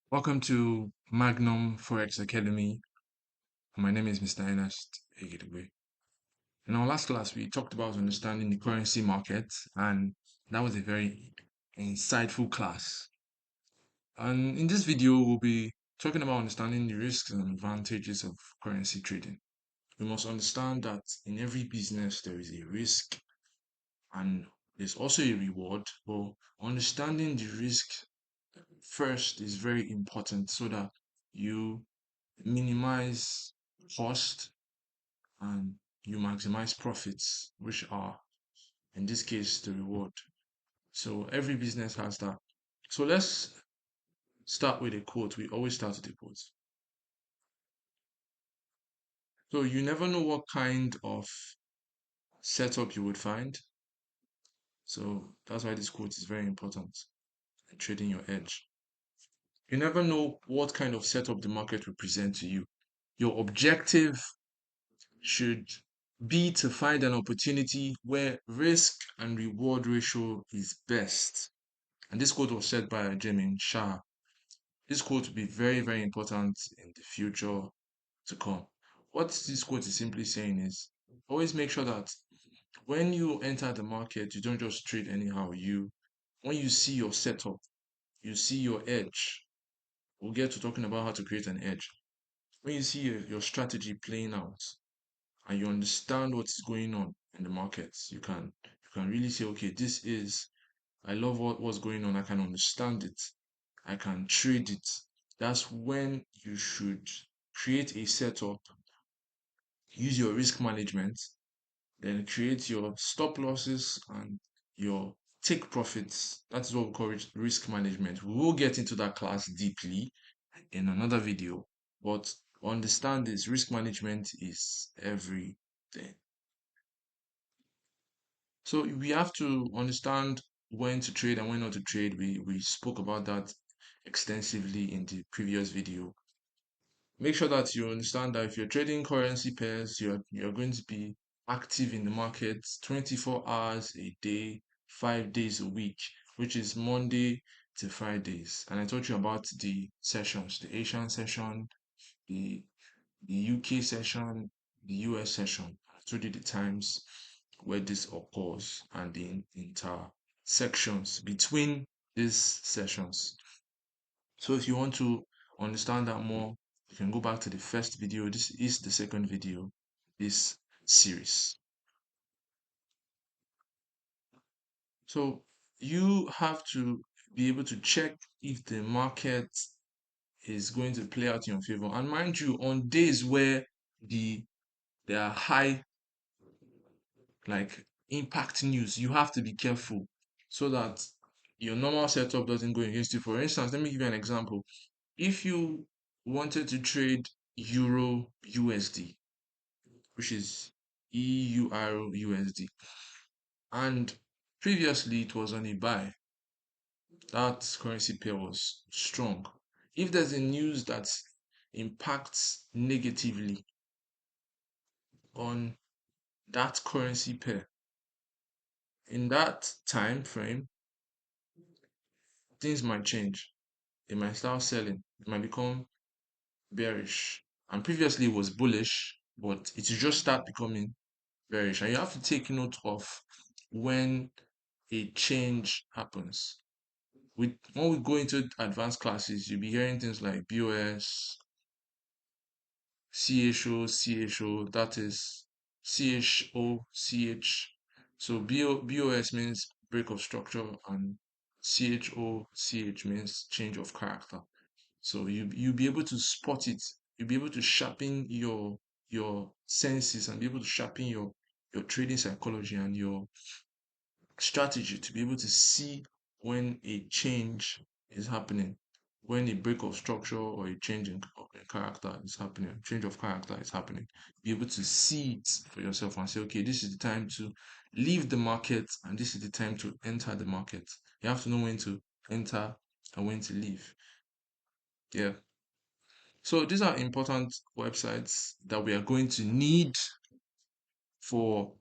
Welcome to Magnum Forex Academy. My name is Mr. Ernest Egedegwe. In our last class, we talked about understanding the currency market, and that was a very insightful class. And in this video, we'll be talking about understanding the risks and advantages of currency trading. We must understand that in every business, there is a risk and there's also a reward, but understanding the risk first is very important so that you minimize cost and you maximize profits, which are in this case the reward. So every business has that. So let's start with a quote. We always start with a quote. So you never know what kind of setup you would find. So that's why this quote is very important in trading your edge. You never know what kind of setup the market will present to you. Your objective should be to find an opportunity where risk and reward ratio is best. And this quote was said by Jamin Shah. This quote will be very, very important in the future to come. What this quote is simply saying is always make sure that when you enter the market, you don't just trade anyhow. When you see your setup, you see your edge. We'll get to talking about how to create an edge. When you see your strategy playing out, and you understand what's going on in the markets, you can really say, okay, I love what's going on. I can understand it. I can trade it. That's when you should create a setup, use your risk management, then create your stop losses and your take profits. That's what we call risk management. We will get into that class deeply in another video, but understand this risk management is everything. So we have to understand when to trade and when not to trade. We spoke about that extensively in the previous video. Make sure that you understand that if you're trading currency pairs, you're going to be active in the market 24 hours a day, 5 days a week, which is Monday to Fridays. And I told you about the sessions, the Asian session, the the UK session, the US session. I told you the times where this occurs and the intersections between these sessions. So if you want to understand that more, you can go back to the first video. This is the second video, this series. So you have to be able to check if the market is going to play out in your favor. And mind you, on days where there are high like impact news, you have to be careful so that your normal setup doesn't go against you. For instance, let me give you an example. If you wanted to trade Euro USD, which is EUR USD, and previously it was on a buy, that currency pair was strong. If there's a news that impacts negatively on that currency pair in that time frame, things might change. They might start selling. It might become bearish. And previously it was bullish, but it will just start becoming bearish. And you have to take note of when a change happens. When we go into advanced classes, you'll be hearing things like BOS, CHO, that is CHOCH. So BOS means break of structure and CHOCH means change of character. So you'll be able to spot it. You'll be able to sharpen your senses and be able to sharpen your trading psychology and your strategy to be able to see when a change is happening, when a break of structure or a change in character is happening, change of character is happening. Be able to see it for yourself and say, okay, this is the time to leave the market and this is the time to enter the market. You have to know when to enter and when to leave. Yeah. So these are important websites that we are going to need for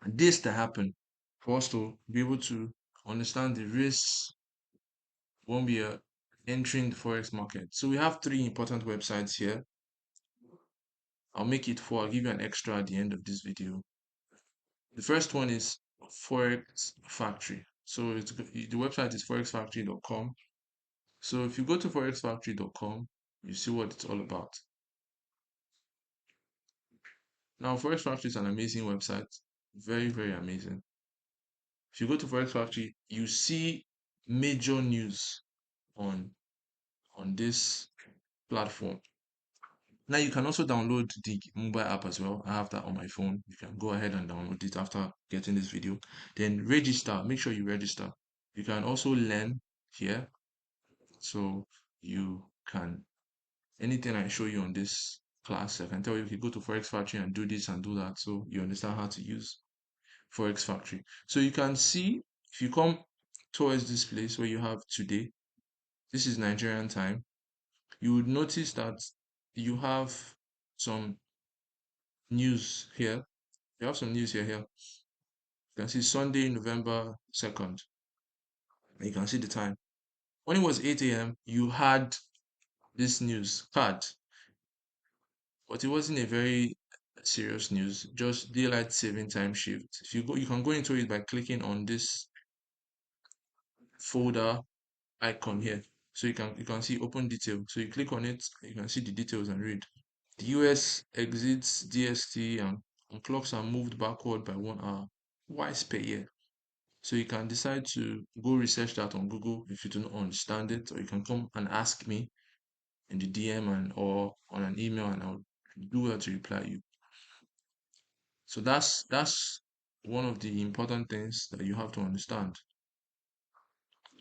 this to happen, for us to be able to understand the risks when we are entering the forex market. So we have three important websites here. I'll make it four. I'll give you an extra at the end of this video. The first one is Forex Factory. So the website is forexfactory.com. So if you go to forexfactory.com, you see what it's all about. Now, Forex Factory is an amazing website, very, very amazing. If you go to Forex Factory, you see major news on this platform. Now you can also download the mobile app as well. I have that on my phone. You can go ahead and download it after getting this video. Then register. Make sure you register. You can also learn here. So you can anything I show you on this class, I can tell you you go to Forex Factory and do this and do that. So you understand how to use Forex Factory. So you can see if you come towards this place where you have today, this is Nigerian time, you would notice that you have some news here. You have some news here. You can see Sunday, November 2nd. And you can see the time. When it was 8 a.m., you had this news card, but it wasn't a very serious news, just daylight saving time shift. If you go, you can go into it by clicking on this folder icon here. So you can see open detail. So you click on it, you can see the details and read. The US exits DST and clocks are moved backward by 1 hour twice per year. So you can decide to go research that on Google if you do not understand it, or you can come and ask me in the DM and or on an email, and I'll do that to reply you. So that's one of the important things that you have to understand.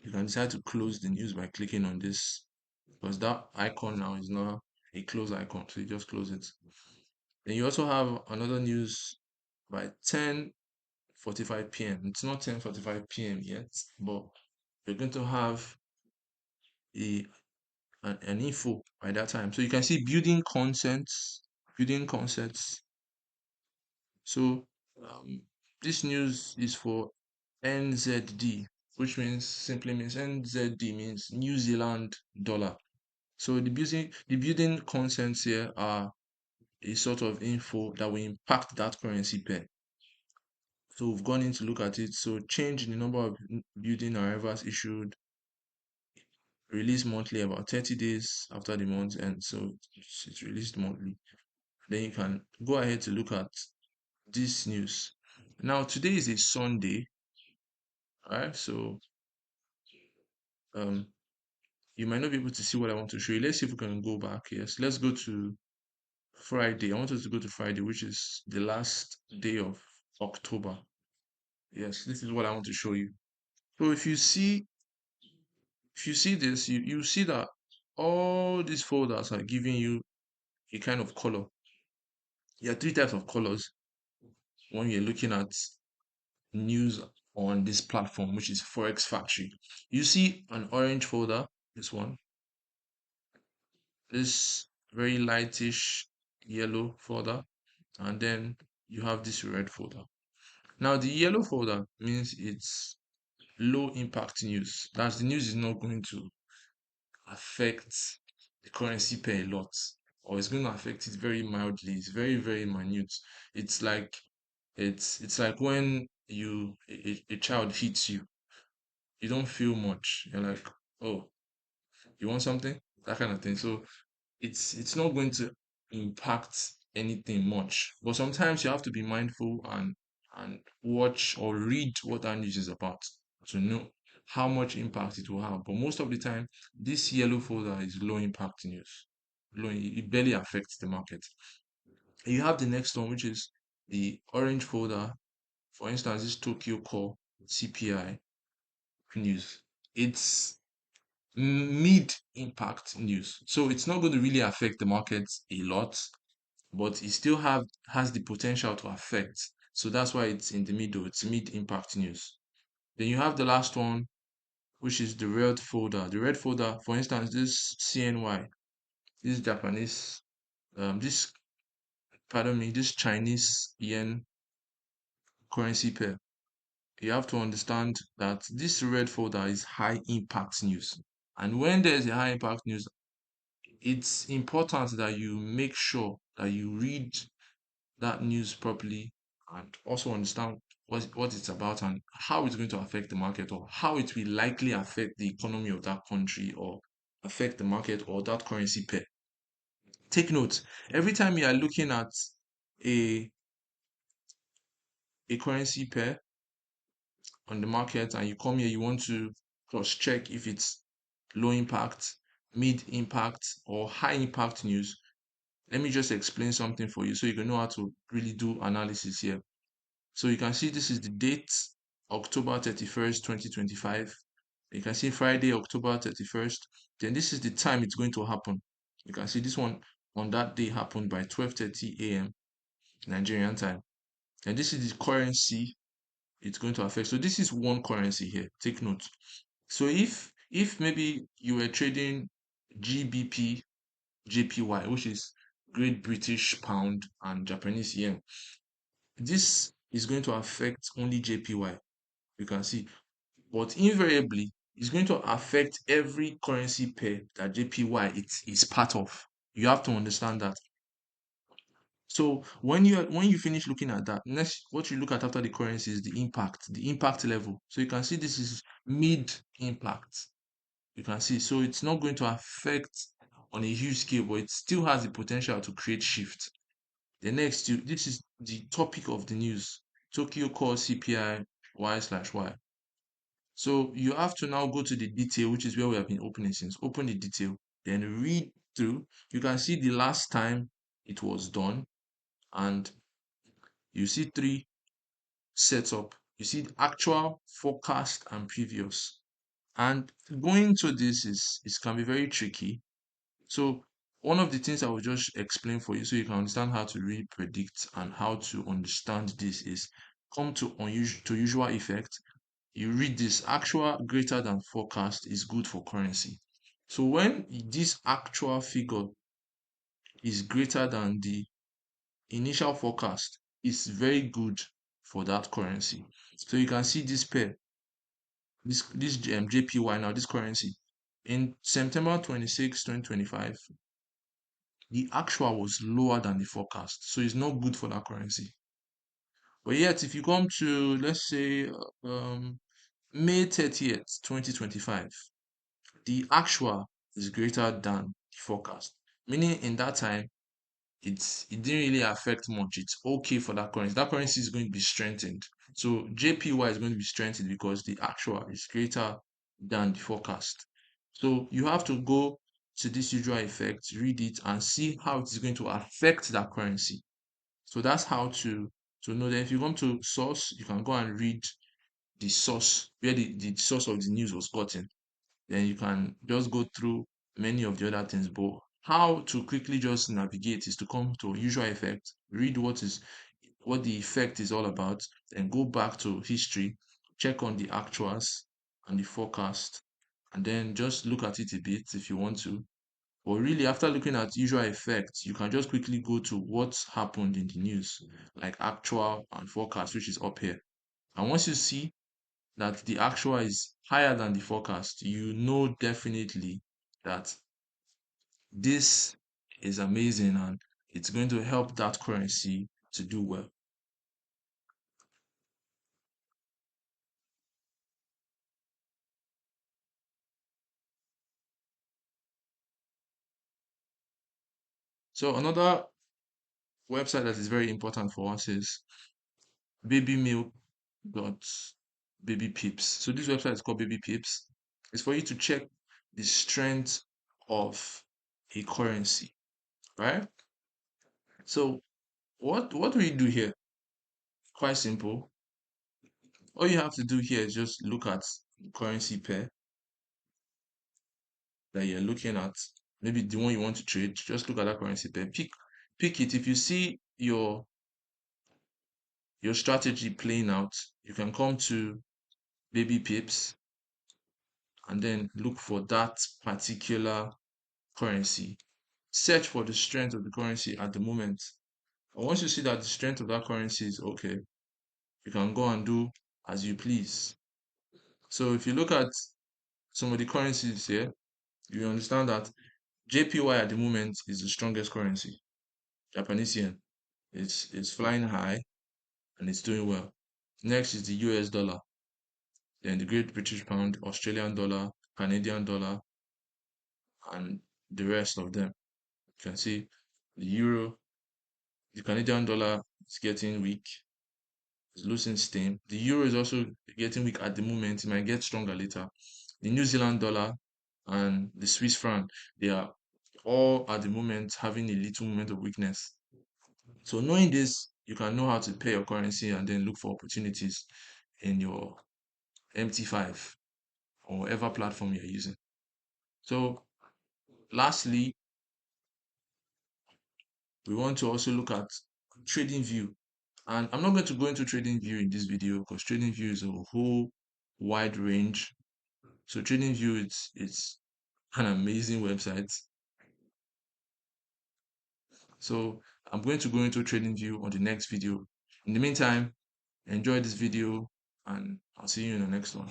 You can decide to close the news by clicking on this because that icon now is not a close icon, so you just close it. Then you also have another news by 10:45 p.m. It's not 10:45 p.m. yet, but you're going to have a an info by that time. So you can see building concepts. So this news is for NZD, which simply means NZD means New Zealand dollar. So the building concepts here are a sort of info that will impact that currency pair. So we've gone in to look at it. So change in the number of building arrivals issued, released monthly about 30 days after the month, and so it's released monthly. Then you can go ahead to look at this news. Now today is a Sunday, alright? So um you might not be able to see what I want to show you. Let's see if we can go back. Yes, let's go to Friday. I want us to go to Friday, which is the last day of October. Yes, this is what I want to show you. So if you see this, you see that all these folders are giving you a kind of color. There are three types of colors when you're looking at news on this platform, which is Forex Factory. You see an orange folder, this one, this very lightish yellow folder, and then you have this red folder. Now, the yellow folder means it's low impact news. That's the news is not going to affect the currency pair a lot, or it's going to affect it very mildly. It's very, very minute. It's like it's like when a child hits you, you don't feel much. You're like, oh, you want something? That kind of thing. So it's not going to impact anything much. But sometimes you have to be mindful and watch or read what that news is about to know how much impact it will have. But most of the time, this yellow folder is low impact news. It barely affects the market. You have the next one, which is the orange folder. For instance, this Tokyo Core CPI news. It's mid impact news. So it's not going to really affect the markets a lot, but it still has the potential to affect. So that's why it's in the middle. It's mid impact news. Then you have the last one, which is the red folder. The red folder, for instance, this CNY, this Japanese, this pardon me, this Chinese yen currency pair. You have to understand that this red folder is high impact news. And when there's a high impact news, it's important that you make sure that you read that news properly and also understand what it's about and how it's going to affect the market, or how it will likely affect the economy of that country or affect the market or that currency pair. Take note, every time you are looking at a a currency pair on the market and you come here, you want to cross check if it's low impact, mid impact, or high impact news. Let me just explain something for you so you can know how to really do analysis here. So you can see this is the date, October 31st, 2025. You can see Friday, October 31st. Then this is the time it's going to happen. You can see this one on that day happened by 12:30 a.m. Nigerian time. And this is the currency it's going to affect. So this is one currency here. Take note. So if maybe you were trading GBP, JPY, which is Great British Pound and Japanese Yen, this is going to affect only JPY. You can see, but invariably, it's going to affect every currency pair that JPY is part of. You have to understand that. So when you finish looking at that, next what you look at after the currency is the impact level. So you can see this is mid impact. You can see, so it's not going to affect on a huge scale, but it still has the potential to create shift. The next, this is the topic of the news. Tokyo core CPI Y/Y. So you have to now go to the detail, which is where we have been opening since. Open the detail, then read through. You can see the last time it was done, and you see three setup. You see the actual, forecast, and previous. And going to this is can be very tricky. So one of the things I will just explain for you so you can understand how to really predict and how to understand this is come to usual effect. You read this: actual greater than forecast is good for currency. So when this actual figure is greater than the initial forecast, it's very good for that currency. So you can see this pair, this JPY, now this currency in September 26, 2025, the actual was lower than the forecast, so it's not good for that currency. But yet, if you come to, let's say, May 30th, 2025, the actual is greater than the forecast, meaning in that time it didn't really affect much. It's okay for that currency. That currency is going to be strengthened. So JPY is going to be strengthened because the actual is greater than the forecast. So you have to go to this usual effect, read it, and see how it is going to affect that currency. So that's how to know that. If you come to source, you can go and read the source, where the source of the news was gotten. Then you can just go through many of the other things. But how to quickly just navigate is to come to usual effect, read what the effect is all about, and go back to history, check on the actuals and the forecast, and then just look at it a bit if you want to. But really, after looking at usual effects, you can just quickly go to what's happened in the news, like actual and forecast, which is up here. And once you see that the actual is higher than the forecast, you know definitely that this is amazing and it's going to help that currency to do well. So another website that is very important for us is babymilk.babypips. So this website is called BabyPips. It's for you to check the strength of a currency, right? So what we do here? Quite simple. All you have to do here is just look at the currency pair that you're looking at, maybe the one you want to trade. Just look at that currency pair. Pick it. If you see your strategy playing out, you can come to Baby Pips and then look for that particular currency. Search for the strength of the currency at the moment. And once you see that the strength of that currency is okay, you can go and do as you please. So if you look at some of the currencies here, You understand that JPY at the moment is the strongest currency. Japanese yen. It's flying high and it's doing well. Next is the US dollar, then the Great British Pound, Australian dollar, Canadian dollar, and the rest of them. You can see the euro, the Canadian dollar is getting weak, it's losing steam. The euro is also getting weak at the moment. It might get stronger later. The New Zealand dollar and the Swiss franc, they are all at the moment having a little moment of weakness. So knowing this, you can know how to pair your currency and then look for opportunities in your MT5 or whatever platform you're using. So lastly, we want to also look at TradingView. And I'm not going to go into TradingView in this video because TradingView is a whole wide range. So TradingView, it's an amazing website. So I'm going to go into TradingView on the next video. In the meantime, enjoy this video and I'll see you in the next one.